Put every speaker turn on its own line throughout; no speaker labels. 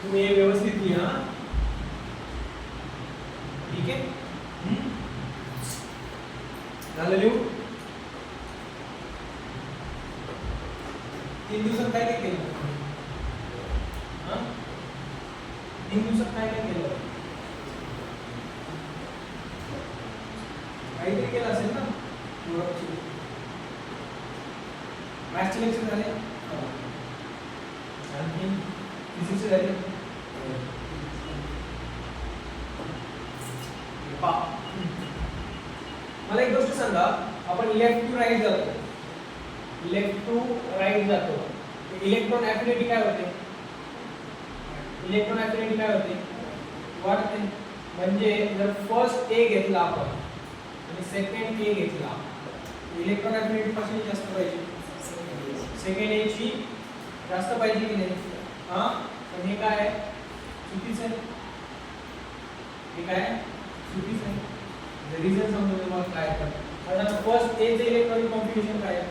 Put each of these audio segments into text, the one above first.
तुम्ही हे व्यवस्थित लिहा. ठीक आहे. झालं लिहू. 3 दिवसात काय काय केलं? 3 दिवसात काय काय केलं? काहीतरी केलं असेल ना. मॅथ्सचे लेक्चर झाले, आणखी फिजिक्सचे झाले. मला एक गोष्ट सांगा, आपण लेफ्ट टू राईट जातो, लेफ्ट टू राईट जातो, इलेक्ट्रॉन ॲफिनिटी काय होते? इलेक्ट्रॉन ॲफिनिटी काय होते? वाढते. म्हणजे जर फर्स्ट ए घेतला आपण आणि सेकंड ए घेतला, इलेक्ट्रॉन ॲफिनिटी पासून जास्त पाहिजे, सेकंड ए ची जास्त पाहिजे की नाही? हां, पण हे काय आहे? चुकीचं आहे. हे काय चुकीचं आहे. रिझन समजून तुम्हाला काय करतात. आता फर्स्ट ए चे इलेक्ट्रॉनिक कॉन्फिगरेशन काय आहे?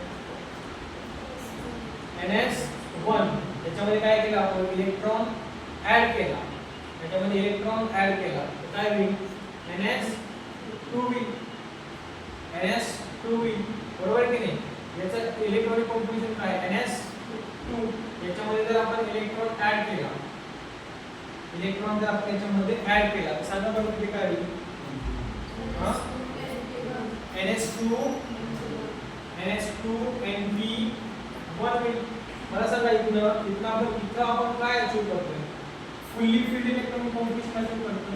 NS1. त्याच्यामध्ये काय केलं आपण? इलेक्ट्रॉन ऍड केला. त्याच्यामध्ये इलेक्ट्रॉन ऍड केला तर काय होईल? NS2 होईल. NS2 होईल. बरोबर की नाही? याचं इलेक्ट्रॉनिक कॉन्फिगरेशन काय? NS2. याच्यामध्ये जर आपण इलेक्ट्रॉन ऍड केला, इलेक्ट्रॉन जर आपण याच्यामध्ये ऍड केला तर सांगा बरं किती काय होईल? NS2 NP1 होईल. मला सांगा इथनं आपण काय अचीव करतोय? Fully field electronic configuration achieve करतोय.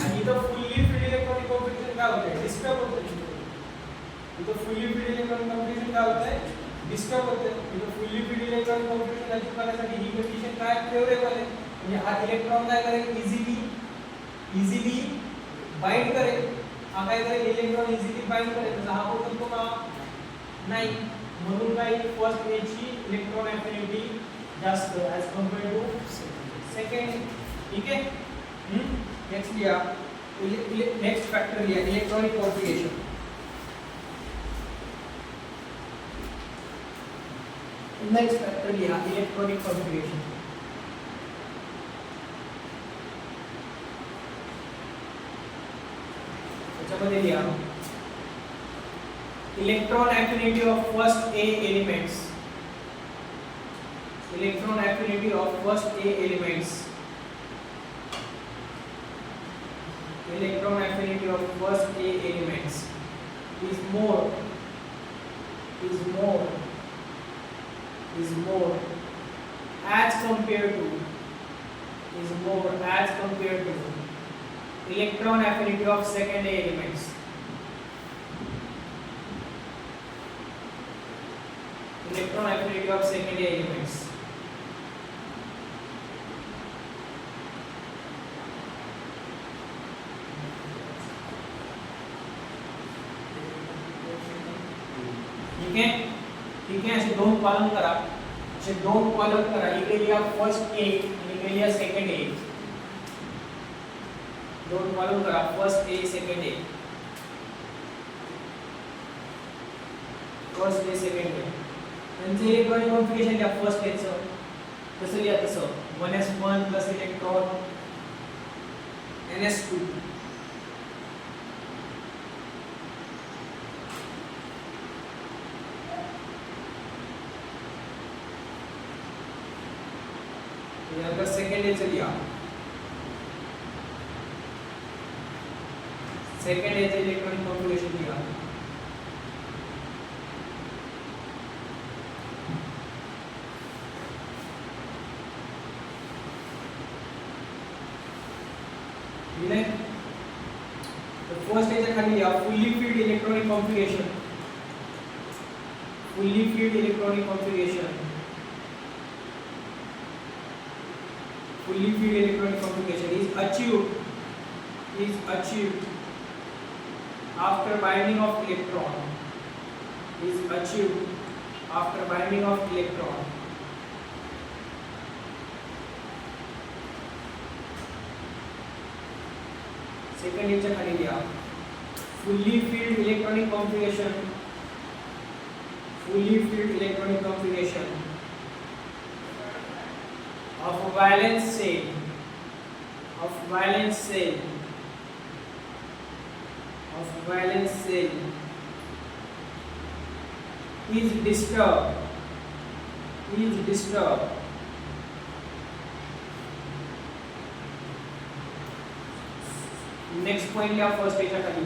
आणि इथं फुल्ली फील्ड इलेक्ट्रॉनिक कॉन्फिगरेशन काय होतंय? डिस्टर्ब होतंय. इथं फुल्ली फील्ड इलेक्ट्रॉनिक कॉन्फिगरेशन काय होतंय? डिस्टर्ब होतंय. इथं fully field electronic configuration achieve करण्यासाठी ही कंडिशन काय फेवरेबल आहे? म्हणजे हा इलेक्ट्रॉन काय करेल? इझिली बाइंड करेल. हा काय करेल? इलेक्ट्रॉन इझिली बाइंड करेल. तर हा होत असतो का? नाही. म्हणून काय? फर्स्ट ए ची इलेक्ट्रॉन ॲफिनिटी जास्त ॲज कंपेअर्ड टू सेकंड. ठीक आहे. नेक्स्ट लिहा. नेक्स्ट फॅक्टर लिहा, इलेक्ट्रॉनिक कॉन्फिगरेशन. नेक्स्ट फॅक्टर लिहा, इलेक्ट्रॉनिक कॉन्फिगरेशन. त्याच्यामध्ये लिहा electron affinity of first A elements. Electron affinity of first A elements. Electron affinity of first A elements is more as compared to electron affinity of second A elements. Electron affinity of second A elements. ठीक है ऐसे दोन column करा. इकडे लिहा first A आणि इकडे लिहा सेकंड ए. दोन कॉलम करा, first A second A. First A second ए म्हणजे इलेक्ट्रॉनिक कॉन्फिगरेशन लिहा फर्स्ट एचं. कसं लिहा तसं? 1s1 plus electron NS2. यहाँ सेकेंड ए चलिए सेकेंड ए इलेक्ट्रॉनिक कॉन्फिगरेशन लिया. तो फर्स्ट एच्या खाली लिहा fully field electronic configuration. Fully field electronic configuration. Fully filled electronic configuration is achieved after binding of electron. Is achieved after binding of electron. Second lecture खाली लिया fully filled electronic configuration. Fully filled electronic configuration of a valence chain of valence cell is disturbed next point लिहा first याच्या खाली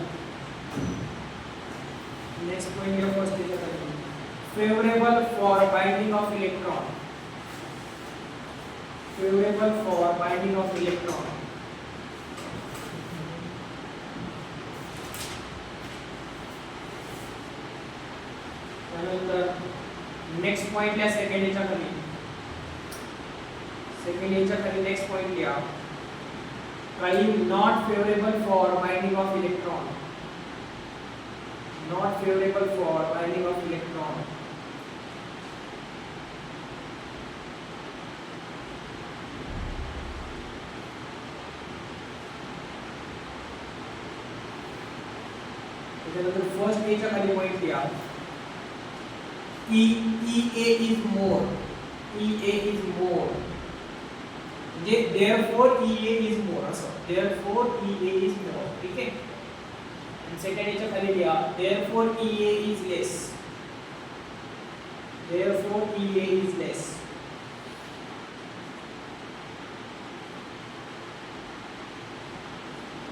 favorable for binding of electron त्यानंतर next point लिहा second याच्या खाली next point लिहा काही not favorable for binding of electron त्यानंतर फर्स्ट याच्या खाली पॉइंट लिहा EA is more म्हणजे therefore EA is more असं therefore EA is more ठीक आहे आणि सेकंड याच्या खाली लिहा therefore EA is less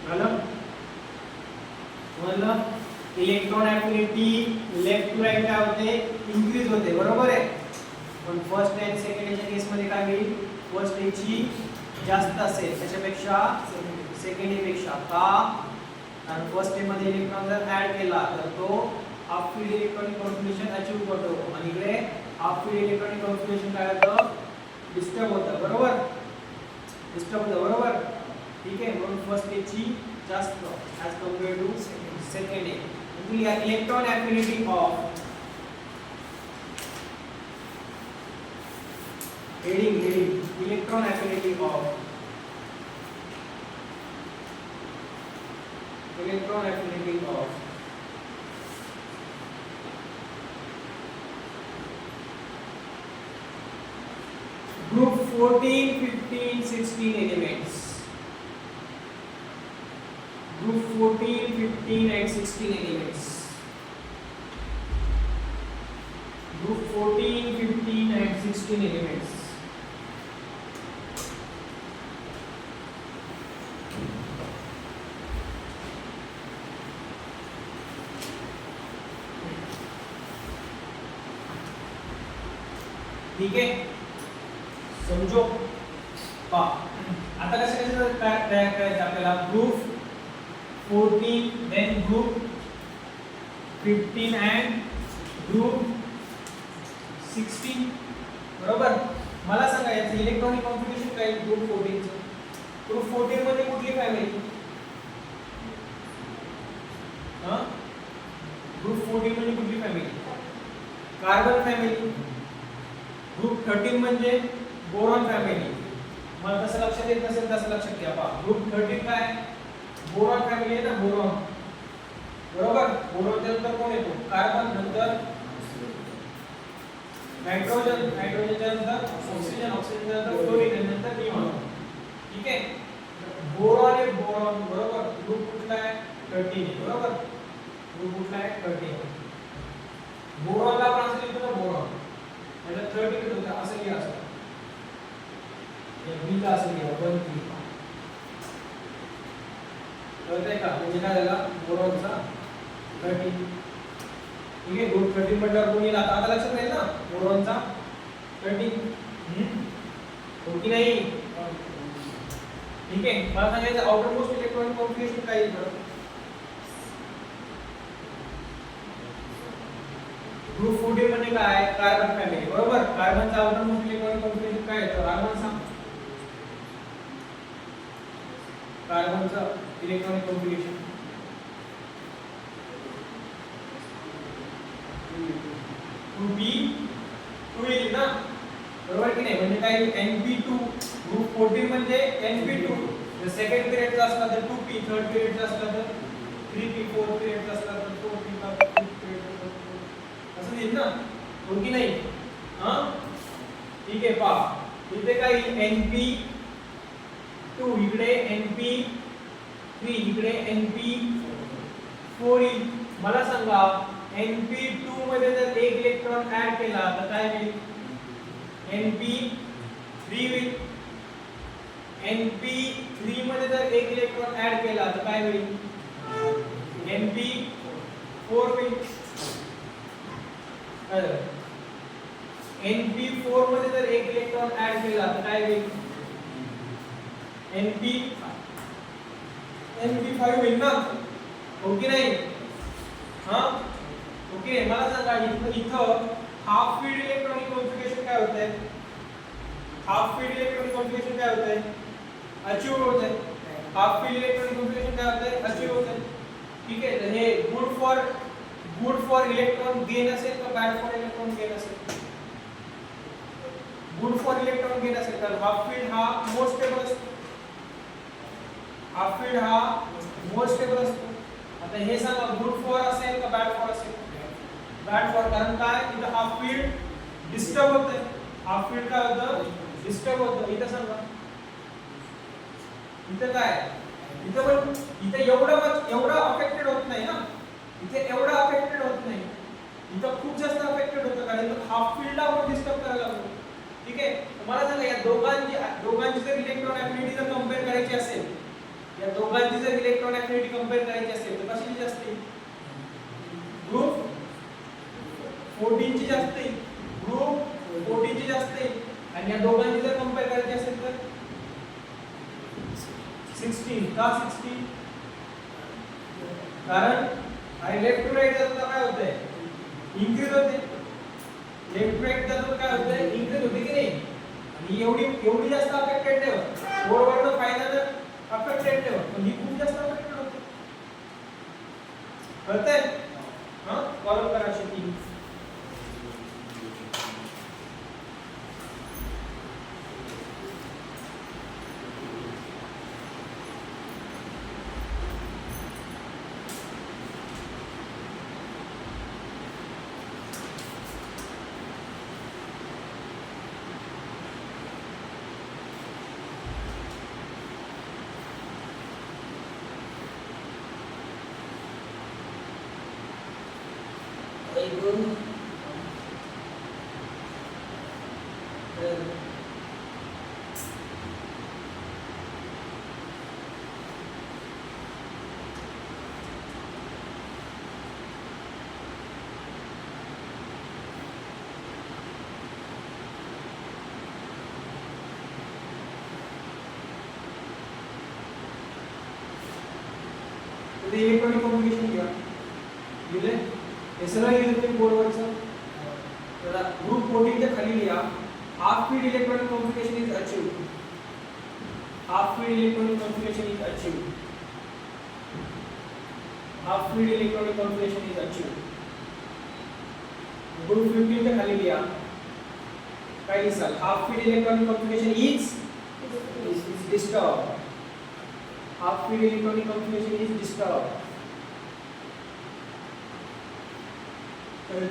मतलब electron affinity left to right काय होते इंक्रीज होते बरोबर आहे पण फर्स्ट आणि सेकंड याच्या केस मध्ये काय होईल फर्स्ट याची जास्त असेल त्याच्यापेक्षा सेकंड पेक्षा का कारण फर्स्ट मध्ये इलेक्ट्रॉन जर ऍड केला तर तो half field electronic configuration achieve करतो आणि इकडे हाफ फील्ड इलेक्ट्रॉनिक कॉन्फिगरेशन काय होतं डिस्टर्ब होतं बरोबर ठीक आहे म्हणून फर्स्ट याची जास्त as compared to second A electron affinity of heading electron affinity of group 14 15 16 elements group 14 15 and 16 elements group 14 15 and 16 elements ठीक है समझो पहा आता कसं काय करायचं आपल्याला group 14 then group 15 and group 16 बरोबर मला सांगा याचं इलेक्ट्रॉनिक कॉन्फिगरेशन काय ग्रुप 14 चं ग्रुप 14 मध्ये कुठली फॅमिली ग्रुप 14 मध्ये कुठली फॅमिली कार्बन फॅमिली ग्रुप 13 म्हणजे बोरॉन फॅमिली मला कसं लक्षात येत नसेल तसं लक्षात घ्या पहा ग्रुप 13 काय बोरॉन फॅमिली आहे ना बोरॉन बरोबर बोरॉन नंतर कोण येतो कार्बन नंतर नायट्रोजन नायट्रोजनच्या नंतर ऑक्सिजन ऑक्सिजनच्या नंतर फ्लोरीन नंतर निऑन ठीक आहे बोरॉन आहे बोरॉन बरोबर ग्रुप कुठला आहे 13 बरोबर ग्रुप कुठला आहे 13 बोरॉनला आपण असं लिहितो ना बोरॉन म्हणजे 13 होतं असं लिहा असं बी ला असं लिहा 1 3 कळतंय का म्हणजे काय झाला बोरॉनचा 13 ठीक आहे ग्रुप 13 म्हटल्यावर कोणी आता लक्षात राहील ना बोरॉनचा 13 हो की नाही ठीक आहे मला सांगायचं आउटर मोस्ट इलेक्ट्रॉनिक कॉन्फिगरेशन काय आहे ग्रुप 14 म्हणजे काय कार्बन फॅमिली बरोबर कार्बनचा आउटर मोस्ट इलेक्ट्रॉनिक कॉन्फिगरेशन काय आहे कार्बनचा इलेक्ट्रॉनिक कॉन्फिगरेशन 2p 2 येईल ना बरोबर की नाही म्हणजे काय np2 ग्रुप 14 म्हणजे np2 जर सेकंड पिरियडचा असला तर 2p थर्ड पिरियडचा असला तर 3p फोर्थ पिरियडचा असला तर 4p फिफ्थ पिरियडचा असं येईल ना हो की नाही हां ठीक आहे पहा इथे काय np2 2 इकडे Np3 इकडे Np4 येईल. मला सांगा Np2 मध्ये जर एक इलेक्ट्रॉन ऍड केला तर काय होईल? Np3 होईल. Np3 मध्ये जर एक इलेक्ट्रॉन ऍड केला तर काय होईल? Np4 होईल. Np4 मध्ये जर एक इलेक्ट्रॉन ऍड केला तर काय होईल? Np5 होईल ना? हो की नाही? ओके. मला सांगा इथं हाफ फील्ड इलेक्ट्रॉनिक कॉन्फिगरेशन काय होत आहे? हाफ फील्ड इलेक्ट्रॉनिक कॉन्फिगरेशन काय होत आहे? अचीव होत आहे. हाफ फील्ड इलेक्ट्रॉनिक कॉन्फिगरेशन काय होत आहे? अचीव होत आहे. ठीक आहे. तर हे गुड फॉर इलेक्ट्रॉन गेन असेल का बॅड फॉर इलेक्ट्रॉन गेन असेल? गुड फॉर इलेक्ट्रॉन गेन असेल तर हाफ फील्ड हा मोर स्टेबल असतो. हाफ फील्ड हा मोर स्टेबल असतो. आता हे सांगा गुड फॉर असेल का बॅड फॉर असेल? Bad for. कारण काय? इथं हाफ फील्ड डिस्टर्ब होत आहे. हाफ फील्ड काय होतं? डिस्टर्ब होतं. इथं सांगा इथं काय? इथं पण इथं एवढा अफेक्टेड होत नाही ना. इथे एवढा अफेक्टेड होत नाही. इथं खूप जास्त अफेक्टेड होतं कारण इथं हाफ फील्डला आपण डिस्टर्ब करायला लागतो. ठीक आहे. तुम्हाला सांगा या दोघांची जर इलेक्ट्रॉन ऍफिनिटी जर कंपेअर करायची असेल, या दोघांची जर इलेक्ट्रॉन ऍफिनिटी कंपेअर करायची असेल तर कशी जास्त येईल? ग्रुप 14 ची जास्त येईल. ग्रुप 14 ची जास्त येईल. आणि या दोघांची जर कंपेअर करायची असेल तर 16. का 16? कारण लेफ्ट टू राईट जाताना काय होतंय? इन्क्रीज होते. लेफ्ट टू राईट जाताना काय होतंय? इन्क्रीज होते की नाही? आणि एवढी जास्त अफेक्टेड नाही होत. फॉरवर्ड फायनल अफेक्टेड नाही होत. पण ही खूप जास्त अफेक्टेड होते. कळतंय? कॉलम करा शेती. इलेक्ट्रॉनिक कम्युनिकेशन घ्या. दिले हे सगळं लिहिलं तुम्ही बोर्डवरचं. तर ग्रुप 14 च्या खाली लिहा half field electronic communication is achieved. Half field electronic communication is achieved. Half field electronic communication is achieved. Group 15 च्या खाली लिहा काय लिहाल? Half field electronic communication is disturb. Half field electronic configuration is disturbed.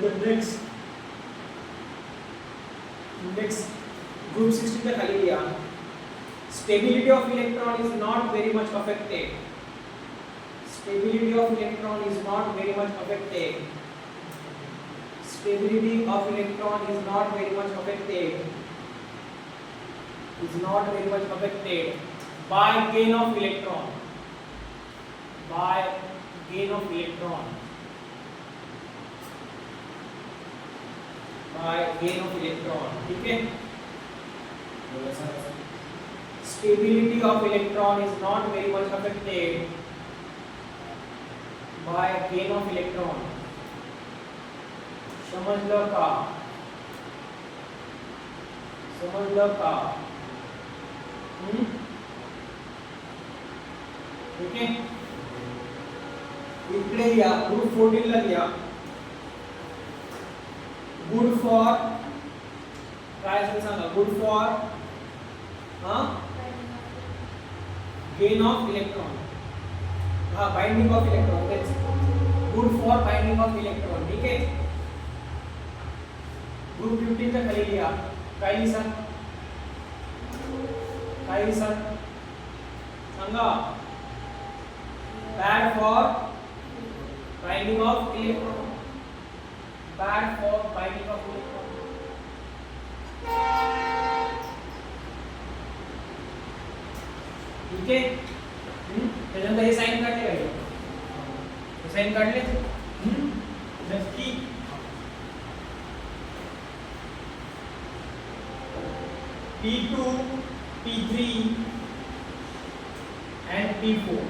The next group 16 का खाली लिया stability of electron is not very much affected. Stability of electron is not very much affected. Stability of electron is not very much affected. Is not very much affected by gain of electron. By gain of electron. By gain of electron. ठीक है? Stability of electron is not very much affected by gain of electron. समझलं का? समझलं का? ठीक है. इकडे या group 14 ला लिहा गुड फॉर काय असेल सांगा. Good for gain of electron. Binding of electron. तेच good for binding of electron. ठीक है. ग्रुप 15 च्या खाली लिहा काय लिहा? काय लिहा? सांगा. Bad for binding of electron. Bad for binding of electron. ठीक आहे. त्याच्यानंतर हे साइन काढले पाहिजे. हे साइन काढले. नक्की. P2, P3 and P4.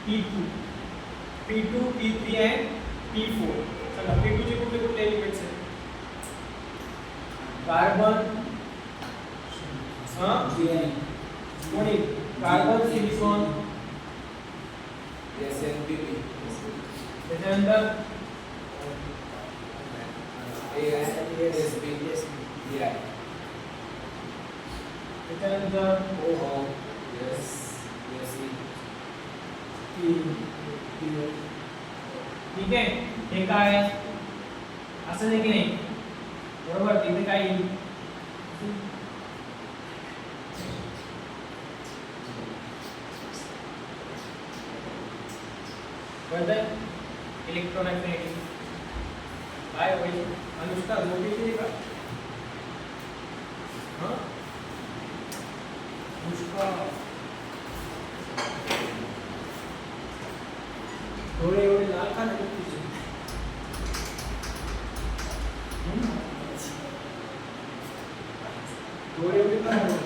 P2, P3 and P4. चला P2 चे कुठले कुठले एलिमेंट्स आहेत? कार्बन, कोणी? Carbon, silicon,
SnP3.
त्याच्यानंतर
AsP.
त्याच्यानंतर
OH. SE.
ठीक आहे. हे काय असं नाही की नाही, बरोबर. तिथे काय येईल? कळतंय? इलेक्ट्रॉन अफिनिटी काय होईल? अनुष्का जोडीची का? हां अनुष्का थोडे एवढे लाल का नाही तुझे? थोडे एवढे का नाही?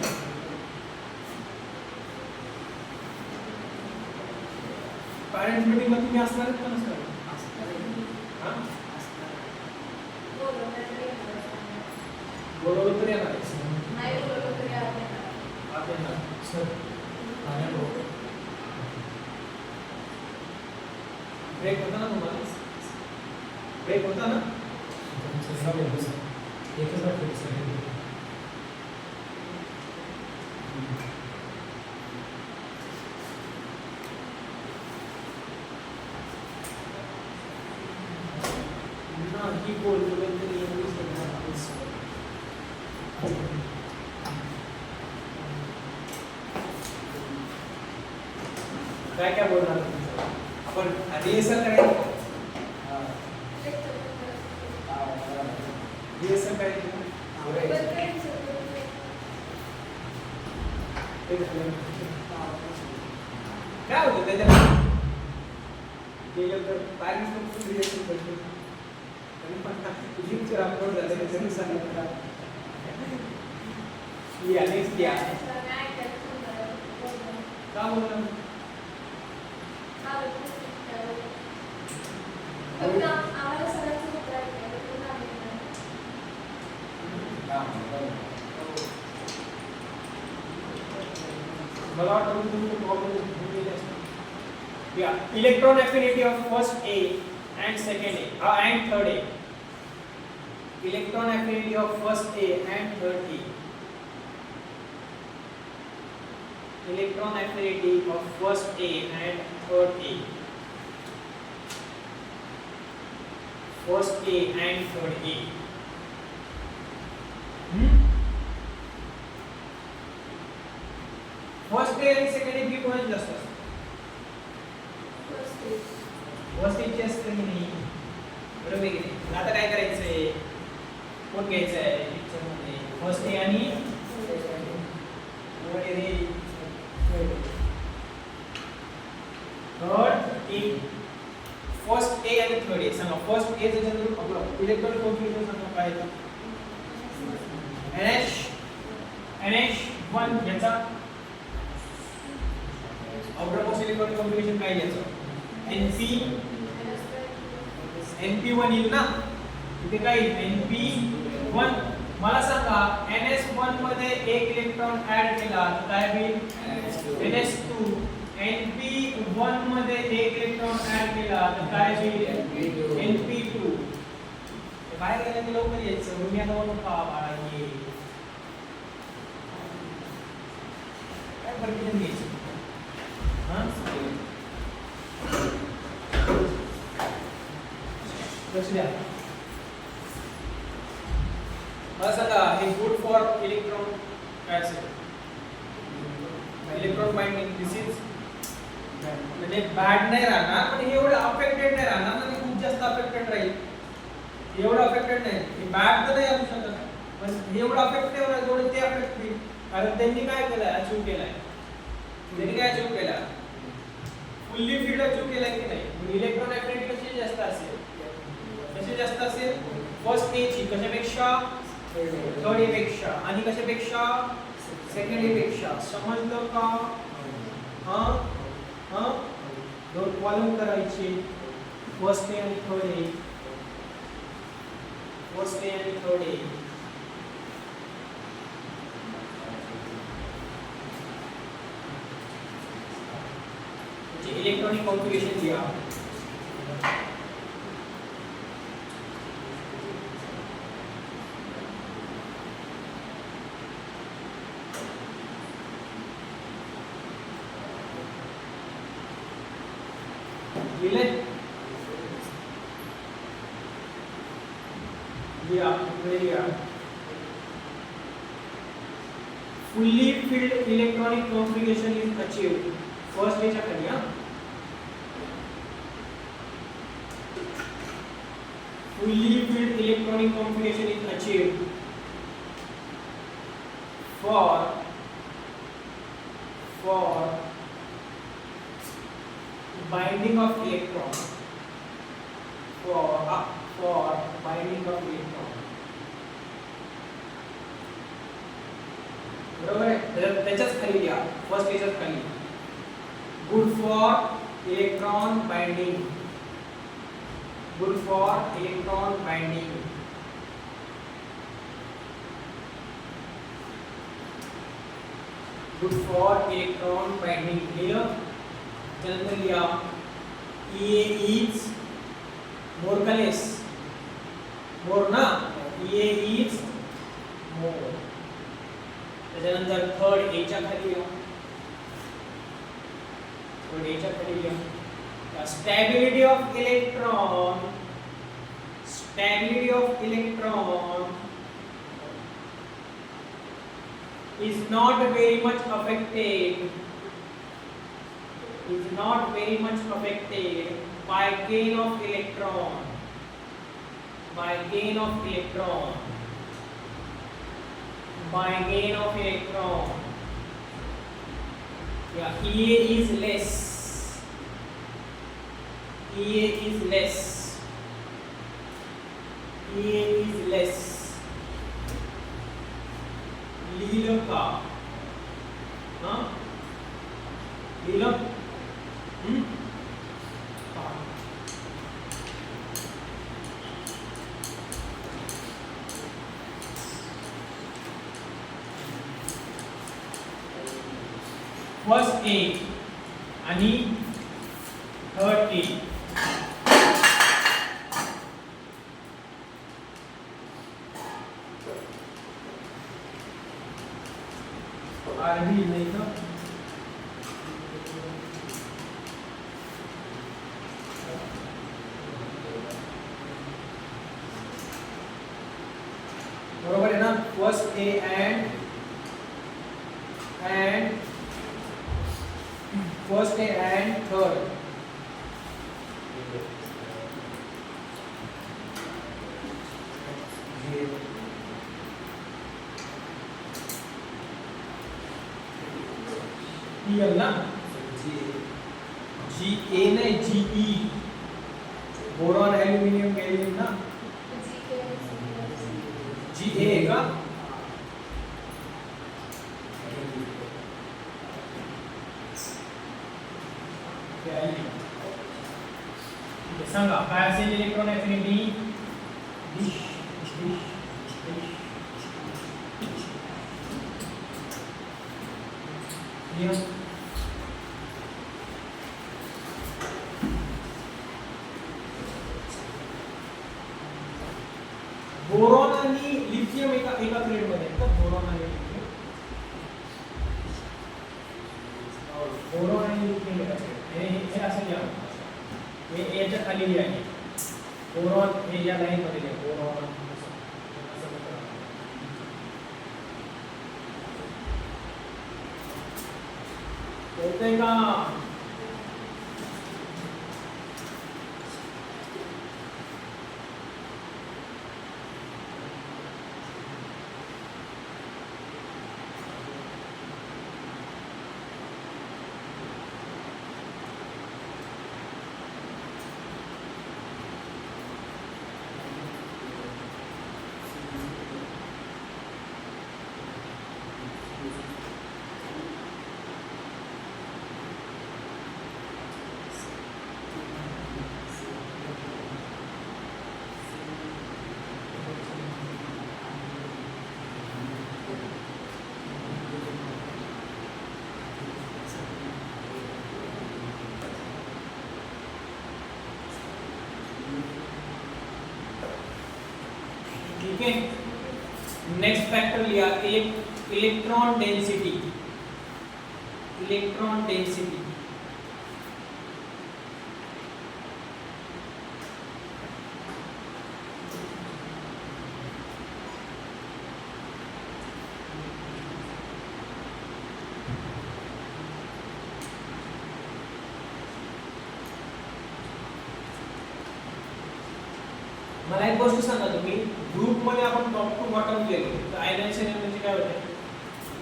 पॅरेंट्स मीटिंग मध्ये तुम्ही असणार का नसणार? हां बोलवलं तर येणार
नाही बोलवलं तरी आपण
येणार. सर ब्रेक होता ना तुम्हाला? ब्रेक होता ना?
एकच वाटतं सर.
ही बोलतो तरी एवढी सगळं काय काय बोलणार आपण रिहर्सल करायचं. रिहर्सल करायचं काय होतं त्याच्यात गेलं तर पॅरेंट्स पण रिहर्सल करतो. लेक्चर अपलोड झाले त्याच्याने सांगितलं या नेक्स्ट या का बोलणार? मला वाटतं तुम्ही प्रॉब्लेम या electron affinity of first A and second A and third A. Electron affinity of first A and third A. Electron affinity of first A and third A. First A and third A. First A and second A भी कोणाची जास्त असते? वस्तीची असते की नाही, बरोबर आहे की नाही? आता काय करायचंय, कोण घ्यायचं आहे पिक्चर मध्ये? फर्स्ट ए आणि थर्ड ए. फर्स्ट ए आणि थर्ड ए सांगा. फर्स्ट ए चं जनरल आपलं इलेक्ट्रॉनिक कॉन्फिगरेशन सांगा काय आहे? NH1 याचा आउटरमोस्ट इलेक्ट्रॉनिक कॉन्फिगरेशन काय याचं? NP1 येईल ना, इथे काय NP1. मला सांगा NS1 मध्ये एक इलेक्ट्रॉन ऍड केला तर काय होईल? NS2. NP1 मध्ये एक इलेक्ट्रॉन ऍड केला तर काय होईल? NP2. बाहेर गेला की लवकर यायचं. तुम्ही आता म्हणून का बाळा ये काय परमिशन घ्यायची? हां लक्ष द्या. मला सांगा हे गुड फॉर इलेक्ट्रॉन काय असेल? Electron binding. दिस इज म्हणजे बॅड नाही राहणार पण हे एवढं अफेक्टेड नाही राहणार ना ते खूप जास्त अफेक्टेड राहील एवढं अफेक्टेड नाही हे बॅड तर नाही असू शकत पण हे एवढं अफेक्टेड राहील जेवढं ते अफेक्ट होईल कारण त्यांनी काय केलंय अचीव केलंय त्यांनी काय अचीव केलं फुल्ली फील्ड अचीव केलंय की नाही इलेक्ट्रॉन ऍफिनिटी कशी जास्त असेल फर्स्ट ए ची कशापेक्षा थर्ड ए पेक्षा आणि कशापेक्षा सेकंड ए पेक्षा समजलं का दोन कॉलम करायचे फर्स्ट ए आणि थर्ड ए फर्स्ट ए आणि थर्ड ए इलेक्ट्रॉनिक कॉन्फिगरेशन लिहा fully filled electronic configuration is achieved first च्या खाली fully filled electronic configuration is achieved for binding of electron for binding of electron बरोबर आहे त्याच्याच खाली लिहा फर्स्ट याच्याच खाली good for electron binding good for electron binding good for electron binding clear त्यानंतर लिहा EA is more का less more ना EA is more त्यानंतर थर्ड A च्या खाली लिहा थर्ड A च्या खाली लिहा stability of electron is not very much affected by gain of electron yeah EA is less EA is less लिहिलं का लिहिलं फर्स्ट ए आणि थर्ड ए आरबी नहीं था बरोबर है ना first A and first A and third ना जी ए नहीं जी ई बोरॉन एल्यूमिनियम गैलियम ना जी ए का सांगा काय असेल इलेक्ट्रॉन एफिनिटी बोरॉन आणि लिथियम एका ग्रेड मध्ये आहेत बोरॉन आणि लिथियम बोरॉन आणि लिथियम एका ग्रेड हे असं लिहा हे याच्या खाली आहे बोरॉन हे या लाईन मध्ये आहे बोरॉन होते का आहे. नेक्स्ट फॅक्टर लिहा इलेक्ट्रॉन डेन्सिटी. इलेक्ट्रॉन डेन्सिटी मला एक गोष्ट सांगा, तुम्ही ग्रुप मध्ये आपण टॉप टू बॉटम गेलो तर आयनायझेशन एनर्जी काय होते?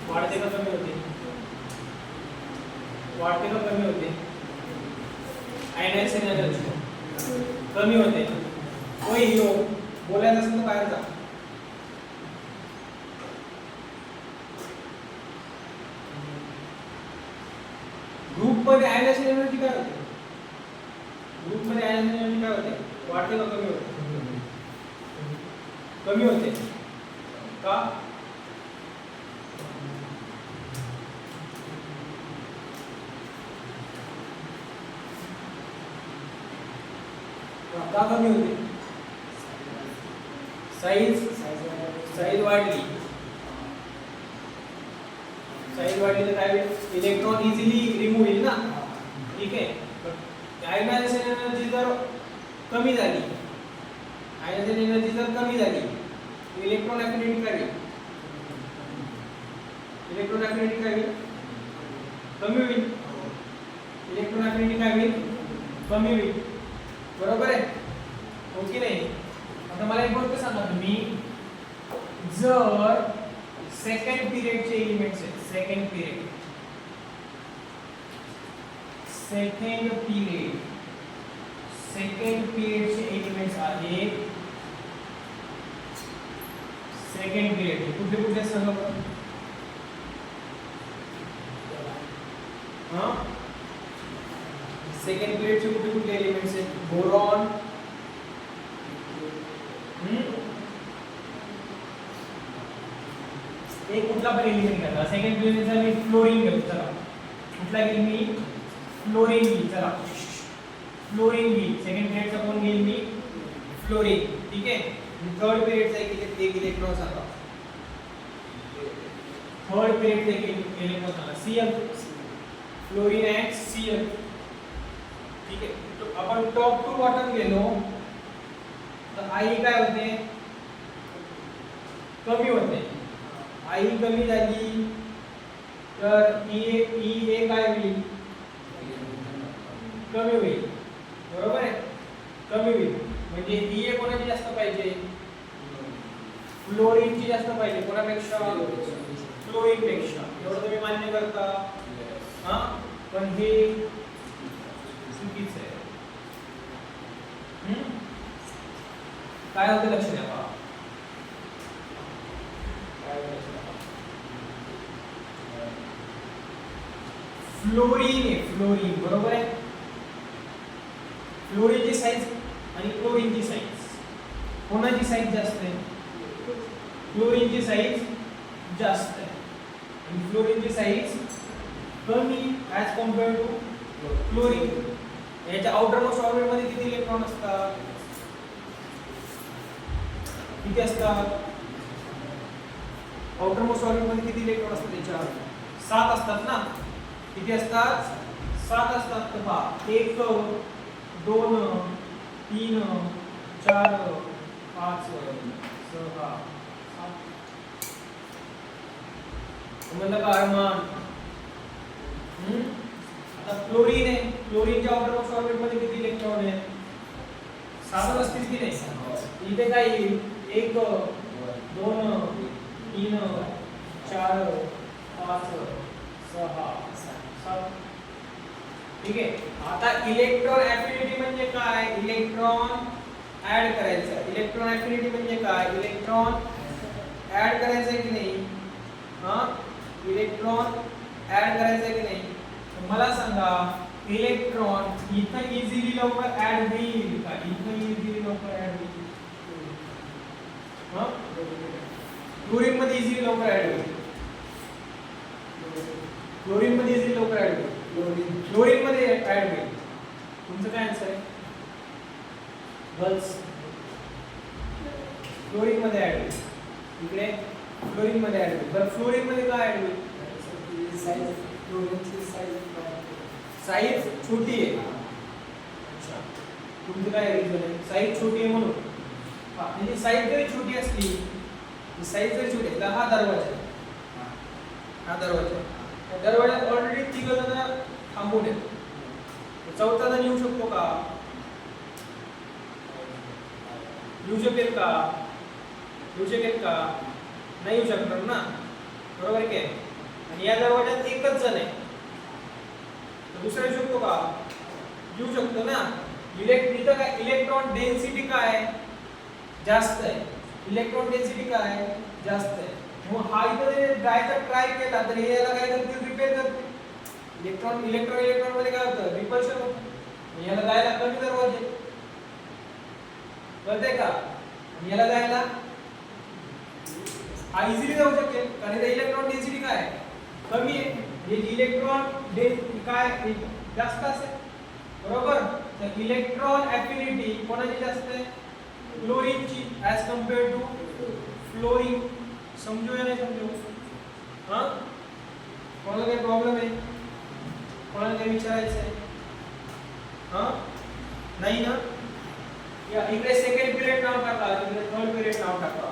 वाढते का कमी होते? वाढते का कमी होते? आयनायझेशन एनर्जी कमी होते. होय हिरो बोलायचं असेल तर बाहेर जा. ग्रुप मध्ये आयनायझेशन एनर्जी काय होते? ग्रुप मध्ये आयनायझेशन एनर्जी काय होते? वाढते का कमी होते? कमी होते का? का कमी होते? साईज वाढली. साईज वाढली तर काय होईल? इलेक्ट्रॉन इझिली रिमूव्ह होईल ना. ठीक आहे. आयनायझेशन एनर्जी जर कमी झाली, आयनायझेशन एनर्जी जर कमी झाली, इलेक्ट्रॉन अफिनिटी काय होईल? इलेक्ट्रॉन अफिनिटी काय होईल? कमी होईल. इलेक्ट्रॉन अफिनिटी काय होईल? कमी होईल. बरोबर आहे? हो की नाही? आता मला एक गोष्ट सांगा, तुम्ही जर सेकंड पिरियडचे एलिमेंट्स आहेत, सेकंड पिरियडचे एलिमेंट्स आहेत. सेकंड पिरियड कुठे कुठे सांगा? हां, सेकंड पिरियडचे कुठे कुठले एलिमेंट्स आहेत? बोरॉन, एक कुठला पण एलिमेंट घ्या. सेकंड पिरियडचा मी फ्लोरीन घेऊ. चला, कुठला घेईल मी? फ्लोरीन घेईल. चला, फ्लोरीन घेईल. सेकंड पिरियडचा कोण घेईल मी? फ्लोरीन. ठीक आहे. थर्ड पिरियडचा एक इलेक्ट्रॉन सांगा. थर्ड पिरियडचा एक इलेक्ट्रॉन सांगा. Cl, fluorine end Cl. ठीक आहे. तो आपण टॉप टू बॉटम गेलो तर आई काय होते? कमी होते. आई कमी झाली तर ई काय होईल? कमी होईल. बरोबर आहे? कमी होईल. म्हणजे ई कोणाची जास्त पाहिजे? फ्लोरीनची जास्त पाहिजे. कोणापेक्षा? फ्लोरीन पेक्षा. एवढं तुम्ही मान्य करता? हां, पण हे चुकीचं आहे. काय होतं लक्ष द्या बा. फ्लोरीन बरोबर आहे. फ्लोरीनची साईज आणि क्लोरीनची साईज, कोणाची साईज जास्त आहे? क्लोरीनची साईज जास्त आहे आणि फ्लोरीनची साईज कमी ॲज कम्पेअर टू क्लोरीन. याच्या आउटर मोस्ट ऑर्बिट मध्ये किती इलेक्ट्रॉन असतात? किती असतात? आउटर मोस्ट ऑर्बिट मध्ये किती इलेक्ट्रॉन असतात? त्याच्या 7 असतात ना. किती असतात? 7 असतात. तर पहा, 1 2 3 4 5 6 7. तुम्हाला काय अरमान? आता फ्लोरीन आहे. फ्लोरीनच्या आउटर मोस्ट ऑर्बिट मध्ये किती इलेक्ट्रॉन आहेत? 7 असतील की नाही? इथे काय येईल? 1 2 3 4 5 6 7. ठीक आहे. आता इलेक्ट्रॉन अफिनिटी म्हणजे काय? इलेक्ट्रॉन ऍड करायचं. इलेक्ट्रॉन अफिनिटी म्हणजे काय? इलेक्ट्रॉन ऍड करायचं आहे की नाही? हां, इलेक्ट्रॉन ऍड करायचं आहे की नाही? मला सांगा, इलेक्ट्रॉन इथं इझिली लवकर ऍड होईल का? इथं इझिली लवकर ऍड होईल? हां, क्लोरीन मध्ये इझिली लवकर ऍड होईल. क्लोरीन मध्ये इझिली लवकर ऍड होईल. क्लोरीन मध्ये ऍड होईल. तुमचं काय आन्सर आहे गर्ल्स? फ्लोरीन मध्ये ऍड होईल. इकडे फ्लोरीन मध्ये ऍड होईल. बरं फ्लोरीन मध्ये काय ऍड होईल? साईज छोटी आहे. अच्छा, तुमचं काय रिझन आहे? साईज छोटी आहे म्हणून. म्हणजे साईज जरी छोटी असली, साईज जरी छोटी आहे, तर हा दरवाजा आहे. हा दरवाजा. त्या दरवाजात ऑलरेडी तिघ जण थांबून आहेत. चौथा जण येऊ शकतो का? येऊ शकेल का? येऊ शकेल का? नाही येऊ शकणार ना, बरोबर आहे काय? आणि या दरवाजात एकच जण आहे, तर दुसरा येऊ शकतो का? येऊ शकतो ना. इथं काय इलेक्ट्रॉन डेन्सिटी काय जास्त आहे. इलेक्ट्रॉन डेन्सिटी काय जास्त आहे. मग हा इथं जर जायचा ट्राय केला तर हे याला काय करतील? रिपेल करतील. इलेक्ट्रॉन मध्ये काय होतं? रिपल्शन होतं. याला जायला कमी दरवाजे, कळतंय का? आणि याला जायला हा इझिली जाऊ शकेल, कारण इथे इलेक्ट्रॉन डेन्सिटी काय आहे? कमी आहे. म्हणजे इलेक्ट्रॉन डेन्सिटी काय जास्त असेल, बरोबर? तर इलेक्ट्रॉन ऍफिनिटी कोणाची जास्त आहे? क्लोरीनची ऍज कंपेअर टू फ्लोरीन. समजू या नाही समजू? हा, कोणाला काही प्रॉब्लेम आहे? कोणाला काही विचारायचं आहे? हा, नाही ना? या इकडे सेकंड पिरियड नाव टाका, इकडे थर्ड पिरियड नाव टाका.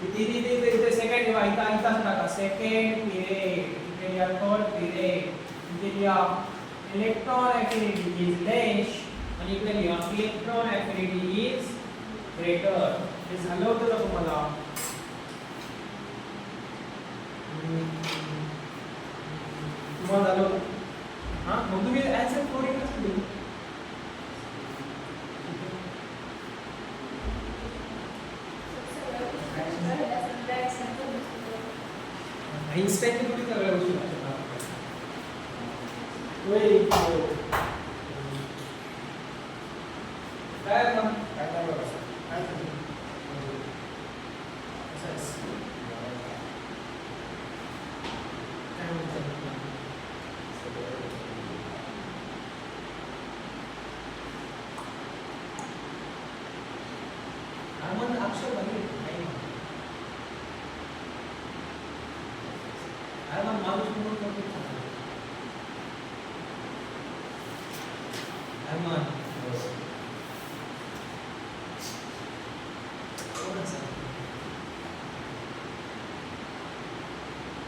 इथे सेकंड ठेवा, इथं टाका सेकंड पिरियड. इथे या थर्ड पिरियड. इथे या इलेक्ट्रॉन ऍफिनिटी इज लेस आणि इकडे लिहा इलेक्ट्रॉन ऍफिनिटी इज ग्रेटर. हे झालं होतं का तुम्हाला? तुम्हाला झालं होतं? हा, मग तुम्ही आन्सर फ्लोरीन कसं दिलं? आइन्स्टाईनने थोडी सगळ्या गोष्टी काय मग काय अक्षर बघितले माणूस म्हणून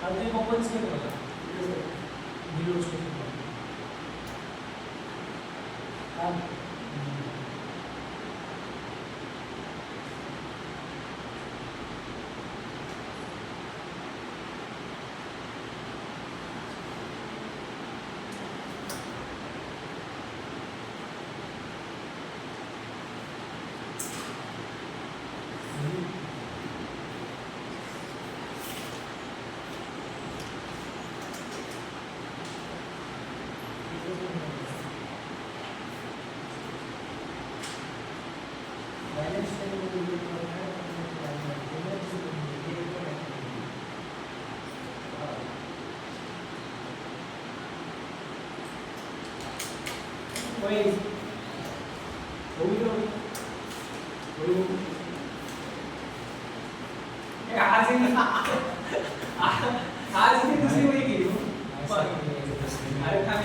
अजून ओपन्स नाही बघा व्हिडिओज आज ही दुसरी वही गेली. अरे थांब,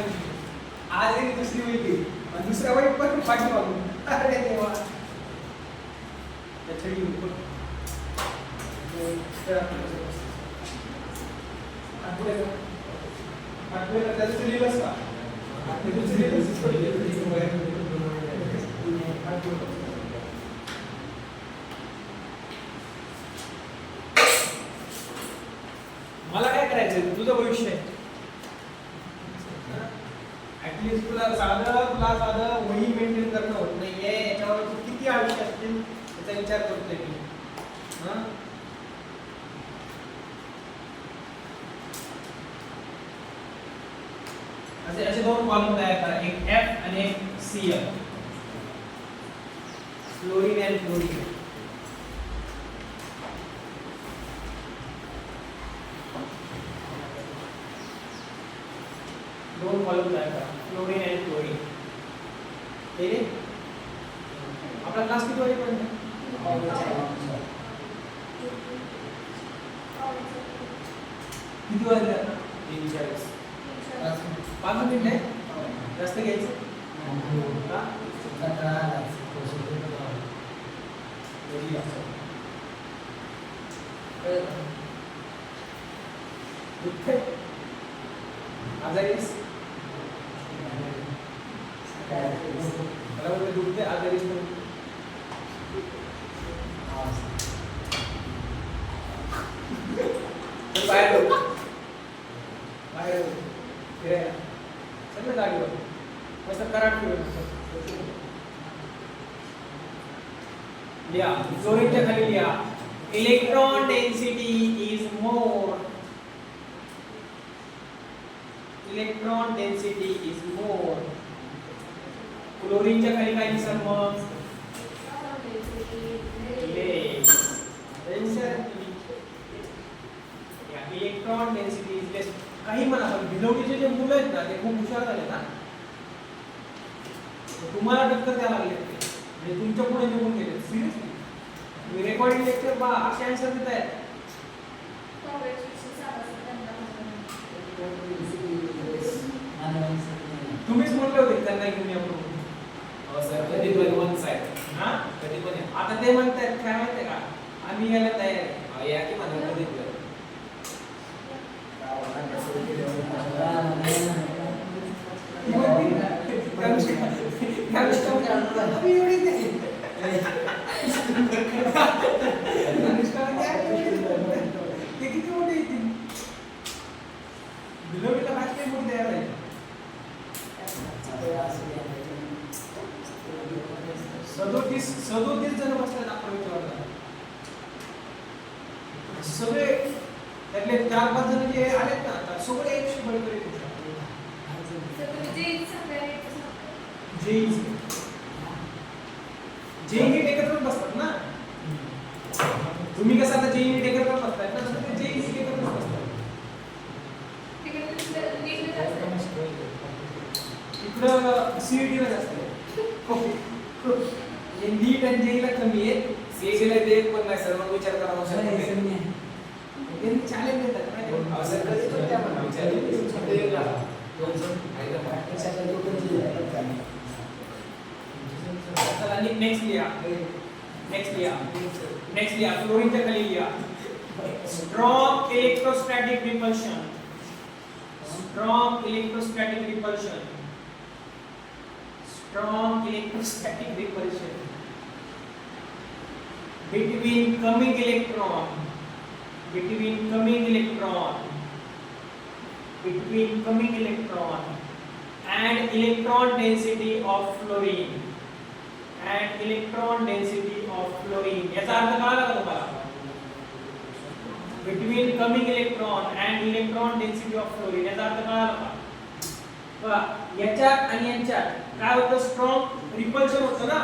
आज ही दुसरी वही गेली आणि दुसऱ्या वही पण पाठी मागून. अरे देवा, त्या छडी ऊपर त्याचं लिहिलंस का? मला काय करायचं? तुझं भविष्य आहे. ऍटलीस्ट तुला साधं वही मेंटेन करणं होत नाहीये. याच्यावर किती आयुष्य असतील याचा विचार करतोय मी. असे दोन कॉलम तयार करा, एक F आणि एक Cl. फ्लोरीन आणि फ्लोरीन. दोन कॉलम तयार करा, फ्लोरीन आणि फ्लोरीन. ठीक आहे. आपला क्लास किती वाजेपर्यंत? किती वाजले आता?
3:40.
5 मिनिट आहे जास्त घ्यायचं का? दुखते आजारी आहेस? मला बोलले दुखते आजारी आहेस म्हणून. तर बाहेर जाऊ. बाहेर जाऊ. फिरायला सगळं गाडीवर मस्त कराट फिरवतो. लिहा फ्लोरीनच्या खाली लिहा electron density is more. Electron density is more. क्लोरीनच्या खाली काय दिसेल मग? Electron density is less. काही म्हणा पण भिलवडीचे जे मुलं आहेत ना ते खूप हुशार झाले ना, तुम्हाला टक्कर द्यायला लागले ते म्हणजे तुमच्या पुढे निघून गेले. सिरियसली रेकॉर्डिंग लेक्चर पहा असे आन्सर देत आहेत. तुम्हीच म्हटले होते त्यांना घेऊन या म्हणून.
सर कधी पण वन साइड.
हा
कधी पण या.
आता ते म्हणतात काय माहितीये का, आम्ही यायला तयार आहे.
या की म्हणा कधी पण.
ते किती मोठे येतील बिलोडीला भाषे मोठे द्यायला पाहिजे. 37 जण बसतात आपण विचारला. सगळे त्यातले 4-5 जण जे आलेत ना सगळे 100 बळकरी जेई एकत्र बसतात ना. तुम्ही कसं आता जेई एकत्र बसताय ना, तसं ते जेई एकत्र बसतात. इकडं सीईटीला जास्त आहे. नीट आणि जेईला कमी आहे.
सीएसला ते एक पण नाही सर, मग विचार करा मग सर.
त्यांनी चॅलेंज देतात ना.
सर कधी पण त्या म्हणा विचार.
चला नेक्स्ट लिहा फ्लोरीनच्या खाली लिहा strong electrostatic repulsion. Strong electrostatic repulsion. Strong electrostatic repulsion between coming electron and electron density of fluorine. याचा अर्थ कळाला का तुम्हाला? between coming electron and electron density of fluorine याचा अर्थ कळाला का? बघा याच्यात आणि यांच्यात काय होतं? स्ट्रॉंग रिपल्शन होतं ना.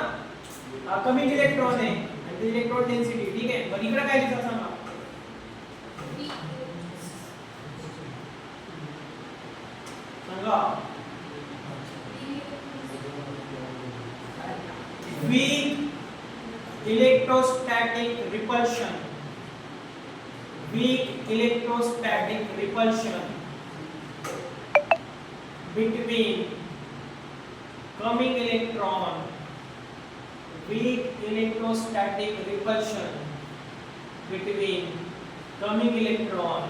कमिंग इलेक्ट्रॉन आहे आणि ते इलेक्ट्रॉन डेन्सिटी ठीक आहे. पण इकडे काय लिहायचं सांगा? सांगा. weak electrostatic repulsion between coming electron. Weak electrostatic repulsion between coming electron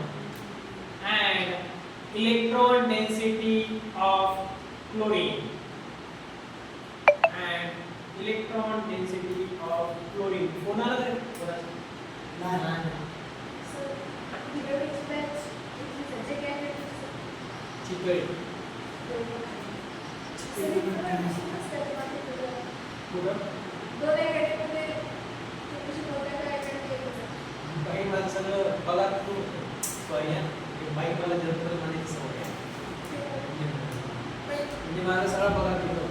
and electron density of fluorine. कोणाला तरी चिकळी बाई मला सगळं पगार तू बाई मला जन्म म्हणायची सवय आहे. म्हणजे माझा सगळा पगार तुझं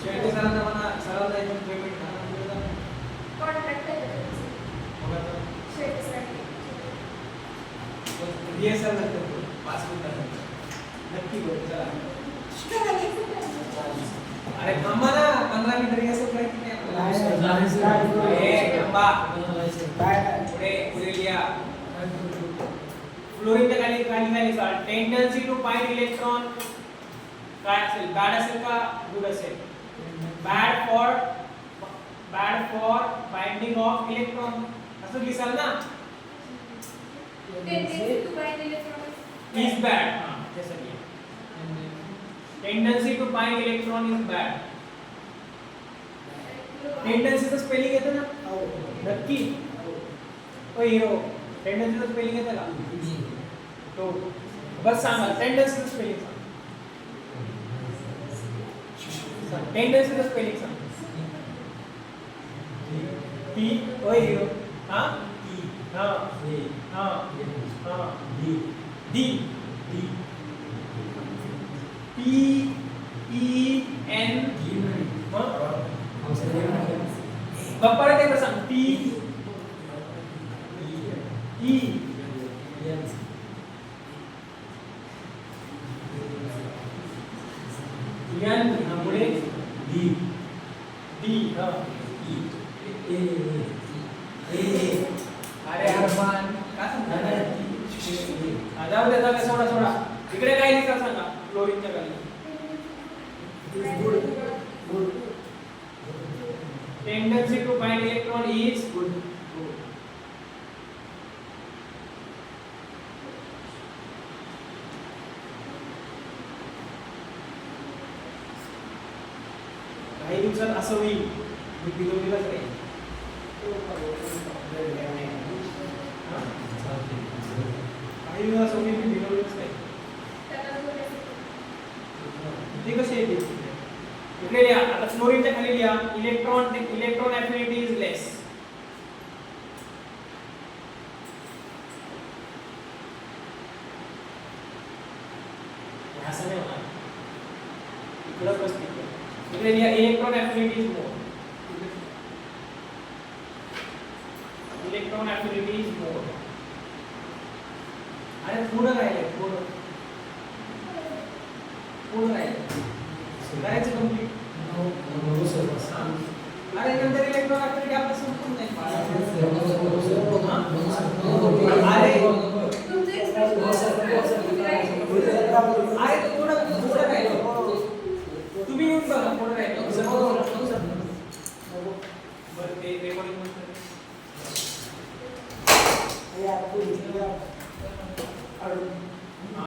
शेवटी सरांना मला सरांना जायचं पेमेंट रिहर्सल करतो 5 मिनिटात
नक्की बरं, चला.
अरे थांबा ना 15 मिनिटं रिहर्सल करायची नाही आपल्याला. ए, थांबा. पुढे पुढे लिहा. फ्लोरीनच्या खाली खाली काय लिहा? टेंडन्सी टू बाइंड इलेक्ट्रॉन काय असेल? बॅड असेल का गुड असेल? Bad for binding of electron असं लिहाल ना.
Tendency to bind electrons.
Is bad. हां तसं लिहा. Tendency to bind electron is bad. टेंडन्सीचं स्पेलिंग येतं ना? नक्की. ओ हिरो टेंडन्सीचं स्पेलिंग येतं का? तो बस सांगा टेंडन्सीचं स्पेलिंग सांग. टेंडन्सीचं स्पेलिंग सांग. टी ओ हिरो हां हां हां हां डी पी ई एन परत एकदा सांग. पी ई एन पुढे डी हां अरे अरमान काय सांगता? जाऊ दे सोडा. इकडे काय लिहिता सांगा फ्लोरीनच्या खाली. Tendency to bind electron is good. काही दिवसात असं होईल मी बिघडलेलाच नाही. काही दिवस असं होईल मी बिघडलेलंच नाही. ते कसे येते इकडे लिहा. आता फ्लोरीनच्या खाली लिहा इलेक्ट्रॉन अफिनिटी इज लेस. असं नाही होणार. इकडे बस इकडे लिहा electron affinity is more. Electron affinity is more. अरे थोडं राहिले थोडं राहिले करायचं कंप्लीट. अरे नंतर इलेक्ट्रॉन अफिनिटी आपलं संपून नाही. अरे